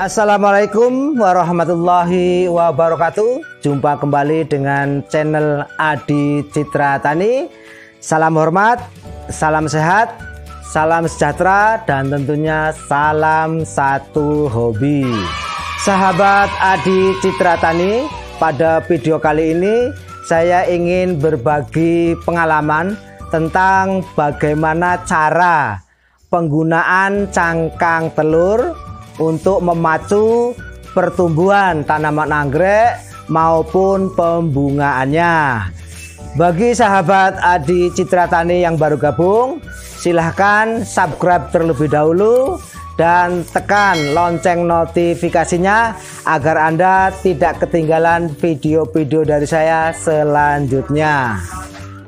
Assalamualaikum warahmatullahi wabarakatuh. Jumpa kembali dengan channel Adi Citra Tani. Salam hormat, salam sehat, salam sejahtera, dan tentunya salam satu hobi. Sahabat Adi Citra Tani, pada video kali ini saya ingin berbagi pengalaman tentang bagaimana cara penggunaan cangkang telur untuk memacu pertumbuhan tanaman anggrek maupun pembungaannya. Bagi sahabat Adi Citra Tani yang baru gabung, silahkan subscribe terlebih dahulu dan tekan lonceng notifikasinya agar Anda tidak ketinggalan video-video dari saya selanjutnya.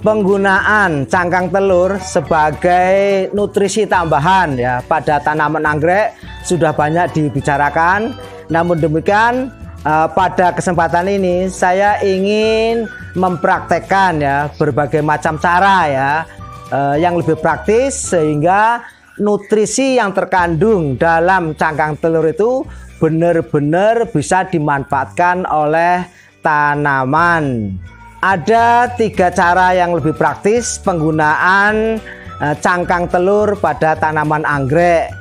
Penggunaan cangkang telur sebagai nutrisi tambahan ya pada tanaman anggrek sudah banyak dibicarakan. Namun demikian pada kesempatan ini saya ingin mempraktekkan ya berbagai macam cara ya yang lebih praktis sehingga nutrisi yang terkandung dalam cangkang telur itu benar-benar bisa dimanfaatkan oleh tanaman. Ada 3 cara yang lebih praktis penggunaan cangkang telur pada tanaman anggrek.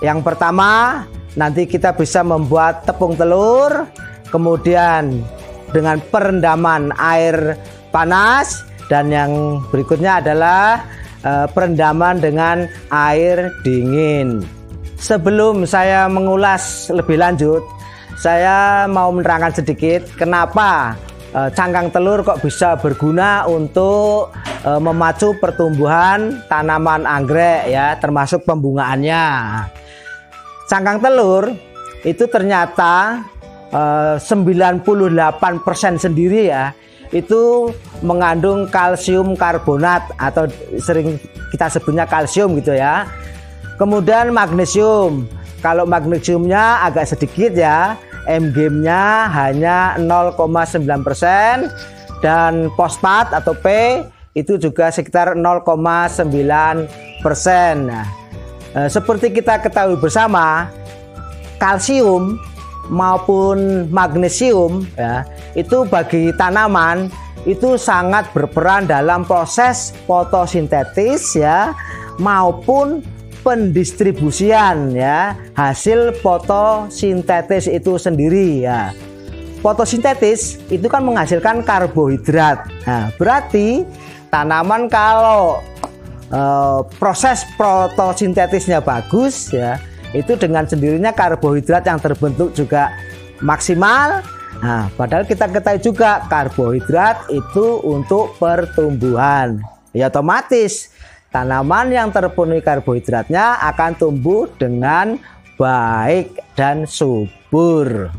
Yang pertama, nanti kita bisa membuat tepung telur, kemudian dengan perendaman air panas, dan yang berikutnya adalah perendaman dengan air dingin. Sebelum saya mengulas lebih lanjut, saya mau menerangkan sedikit kenapa cangkang telur kok bisa berguna untuk memacu pertumbuhan tanaman anggrek ya, termasuk pembungaannya. Cangkang telur itu ternyata 98% sendiri ya, itu mengandung kalsium karbonat atau sering kita sebutnya kalsium gitu ya. Kemudian magnesium. Kalau magnesiumnya agak sedikit ya, Mg-nya hanya 0,9%, dan fosfat atau P itu juga sekitar 0,9%. Nah, seperti kita ketahui bersama, kalsium maupun magnesium ya, itu bagi tanaman itu sangat berperan dalam proses fotosintesis ya maupun pendistribusian ya hasil fotosintesis itu sendiri ya. Fotosintesis itu kan menghasilkan karbohidrat. Nah, berarti tanaman kalau proses fotosintetisnya bagus ya, itu dengan sendirinya karbohidrat yang terbentuk juga maksimal. Nah, padahal kita ketahui juga karbohidrat itu untuk pertumbuhan. Ya otomatis tanaman yang terpenuhi karbohidratnya akan tumbuh dengan baik dan subur.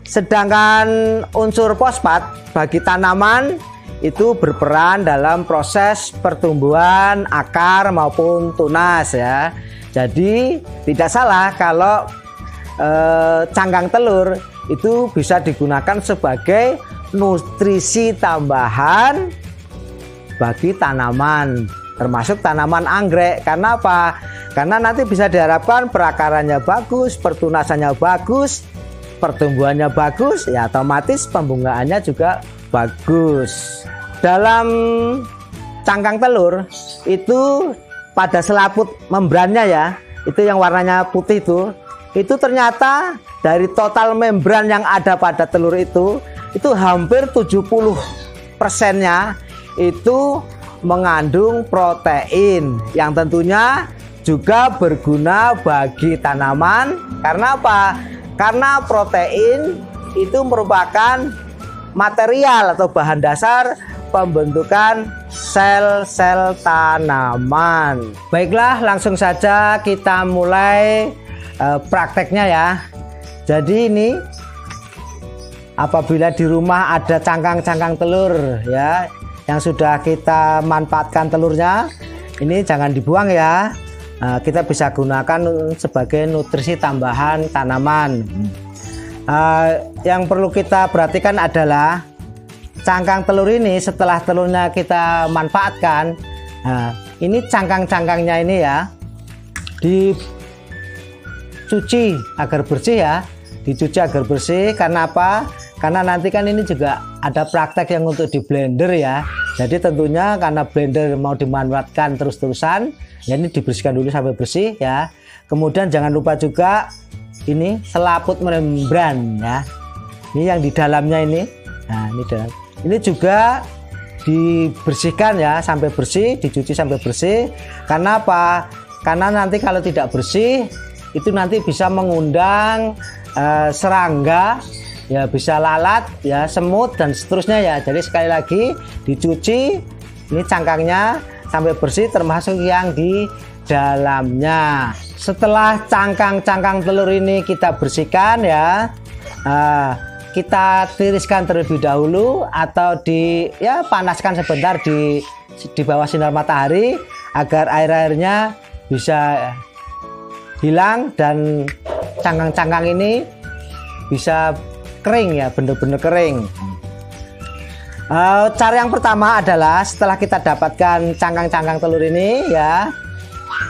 Sedangkan unsur fosfat bagi tanaman itu berperan dalam proses pertumbuhan akar maupun tunas ya. Jadi tidak salah kalau cangkang telur itu bisa digunakan sebagai nutrisi tambahan bagi tanaman, termasuk tanaman anggrek. Karena apa? Karena nanti bisa diharapkan perakarannya bagus, pertunasannya bagus, pertumbuhannya bagus, ya otomatis pembungaannya juga bagus. Dalam cangkang telur itu pada selaput membrannya ya, itu yang warnanya putih itu ternyata dari total membran yang ada pada telur itu hampir 70%-nya itu mengandung protein yang tentunya juga berguna bagi tanaman. Karena apa? Karena protein itu merupakan material atau bahan dasar pembentukan sel-sel tanaman. Baiklah, langsung saja kita mulai prakteknya ya. Jadi ini apabila di rumah ada cangkang-cangkang telur ya yang sudah kita manfaatkan telurnya, ini jangan dibuang ya. Kita bisa gunakan sebagai nutrisi tambahan tanaman. Yang perlu kita perhatikan adalah cangkang telur ini setelah telurnya kita manfaatkan, ini cangkang-cangkangnya ini ya dicuci agar bersih ya. dicuci agar bersih. Karena apa? Karena nanti kan ini juga ada praktek yang untuk di blender ya. Jadi tentunya karena blender mau dimanfaatkan terus-terusan, ya ini dibersihkan dulu sampai bersih ya. Kemudian jangan lupa juga ini selaput membran ya. Ini yang di dalamnya ini. Nah, ini dalam. Ini juga dibersihkan ya sampai bersih, dicuci sampai bersih. Karena apa? Karena nanti kalau tidak bersih itu nanti bisa mengundang serangga ya, bisa lalat ya, semut dan seterusnya ya. Jadi sekali lagi dicuci ini cangkangnya sampai bersih termasuk yang di dalamnya. Setelah cangkang-cangkang telur ini kita bersihkan ya, kita tiriskan terlebih dahulu atau panaskan sebentar di bawah sinar matahari agar air-airnya bisa hilang dan cangkang-cangkang ini bisa kering ya, benar-benar kering. Cara yang pertama adalah setelah kita dapatkan cangkang-cangkang telur ini ya,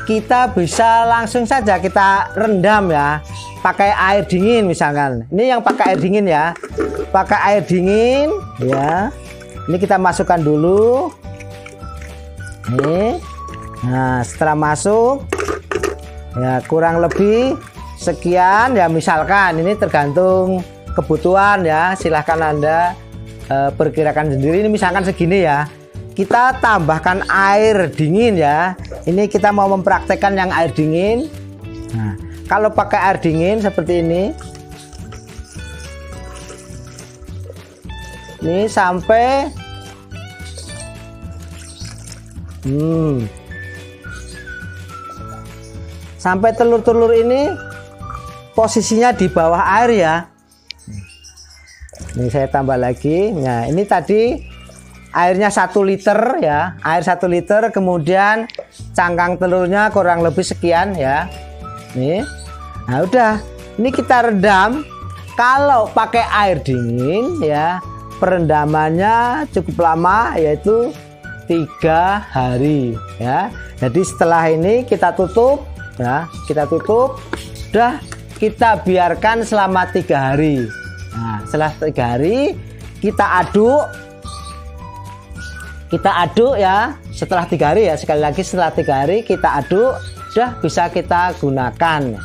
kita bisa langsung saja kita rendam ya pakai air dingin misalkan. Ini yang pakai air dingin ya, pakai air dingin ya. Ini kita masukkan dulu nih. Nah setelah masuk ya kurang lebih sekian ya, misalkan ini tergantung kebutuhan ya, silahkan Anda perkirakan sendiri. Ini misalkan segini ya, kita tambahkan air dingin ya. Ini kita mau mempraktekkan yang air dingin. Nah, kalau pakai air dingin seperti ini sampai sampai telur-telur ini posisinya di bawah air ya. Ini saya tambah lagi. Nah, ini tadi airnya 1 liter ya, air 1 liter, kemudian cangkang telurnya kurang lebih sekian ya. Nih. Nah, udah. Ini kita rendam. Kalau pakai air dingin ya, perendamannya cukup lama, yaitu 3 hari ya. Jadi setelah ini kita tutup ya, udah kita biarkan selama 3 hari. Nah, setelah 3 hari kita aduk ya. Setelah 3 hari ya, sekali lagi setelah 3 hari kita aduk, sudah bisa kita gunakan.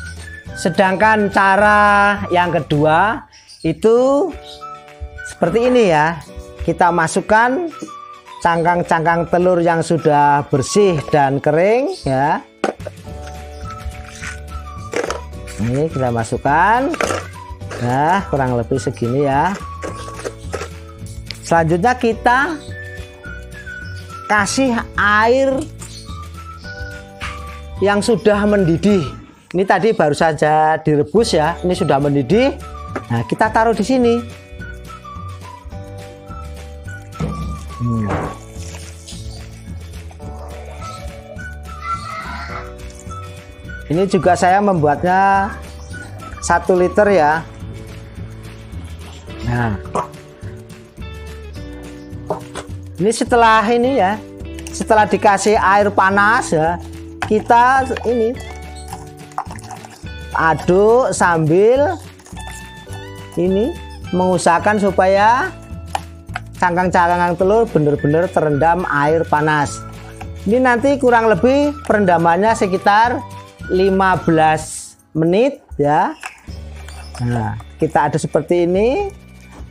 Sedangkan cara yang kedua itu seperti ini ya. Kita masukkan cangkang-cangkang telur yang sudah bersih dan kering ya. Ini kita masukkan. Nah, kurang lebih segini ya. Selanjutnya kita kasih air yang sudah mendidih. Ini tadi baru saja direbus ya. Ini sudah mendidih. Nah, kita taruh di sini. Ini juga saya membuatnya 1 liter ya. Nah, ini setelah ini ya, setelah dikasih air panas ya, kita ini aduk sambil ini mengusahakan supaya cangkang-cangkang telur benar-benar terendam air panas. Ini nanti kurang lebih perendamannya sekitar 15 menit ya. Nah, kita aduk seperti ini.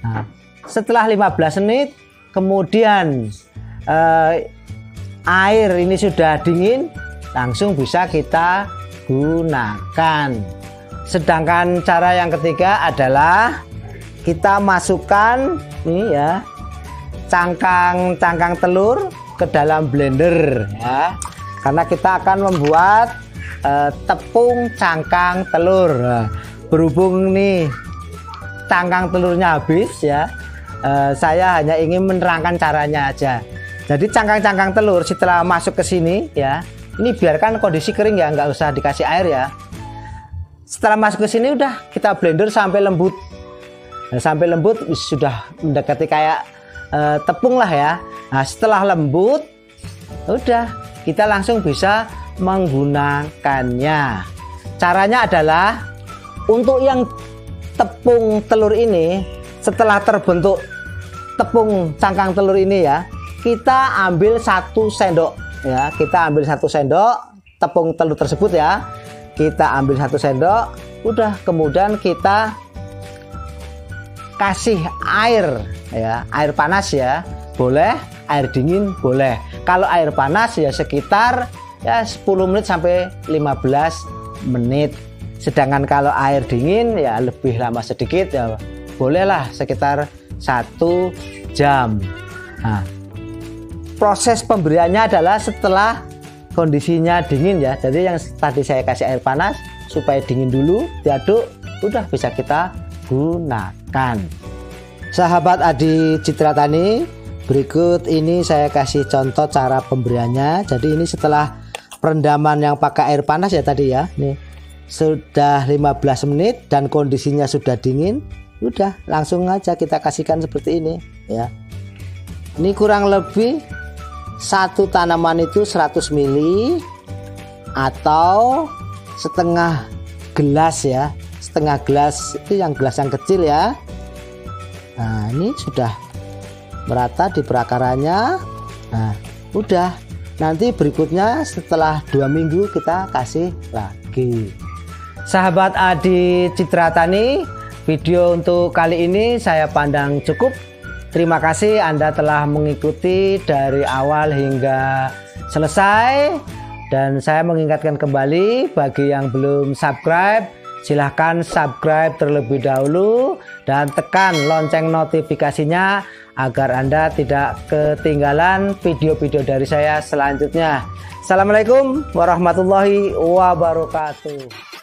Nah, setelah 15 menit kemudian air ini sudah dingin, langsung bisa kita gunakan. Sedangkan cara yang ketiga adalah kita masukkan nih ya, cangkang telur ke dalam blender ya. Karena kita akan membuat tepung cangkang telur. Nah, berhubung nih cangkang telurnya habis ya, saya hanya ingin menerangkan caranya aja. Jadi cangkang-cangkang telur setelah masuk ke sini ya, ini biarkan kondisi kering ya, nggak usah dikasih air ya. Setelah masuk ke sini udah kita blender sampai lembut. Nah, sampai lembut sudah mendekati kayak tepung lah ya. Nah, setelah lembut udah kita langsung bisa menggunakannya. Caranya adalah untuk yang tepung telur ini, setelah terbentuk tepung cangkang telur ini ya, kita ambil 1 sendok ya, kita ambil 1 sendok tepung telur tersebut ya, kita ambil 1 sendok, udah, kemudian kita kasih air ya, air panas ya boleh, air dingin boleh. Kalau air panas ya sekitar ya 10 menit sampai 15 menit. Sedangkan kalau air dingin ya lebih lama sedikit ya, bolehlah sekitar 1 jam. Nah, proses pemberiannya adalah setelah kondisinya dingin ya. Jadi yang tadi saya kasih air panas supaya dingin dulu, diaduk, udah bisa kita gunakan. Sahabat Adi Citra Tani, berikut ini saya kasih contoh cara pemberiannya. Jadi ini setelah perendaman yang pakai air panas ya tadi ya, nih sudah 15 menit dan kondisinya sudah dingin, udah langsung aja kita kasihkan seperti ini ya. Ini kurang lebih satu tanaman itu 100 ml atau setengah gelas ya, setengah gelas itu yang gelas yang kecil ya. Nah ini sudah merata di perakarannya. Nah udah, nanti berikutnya setelah 2 minggu kita kasih lagi. Sahabat Adi Citra Tani, video untuk kali ini saya pandang cukup. Terima kasih Anda telah mengikuti dari awal hingga selesai. Dan saya mengingatkan kembali bagi yang belum subscribe, silahkan subscribe terlebih dahulu dan tekan lonceng notifikasinya agar Anda tidak ketinggalan video-video dari saya selanjutnya. Assalamualaikum warahmatullahi wabarakatuh.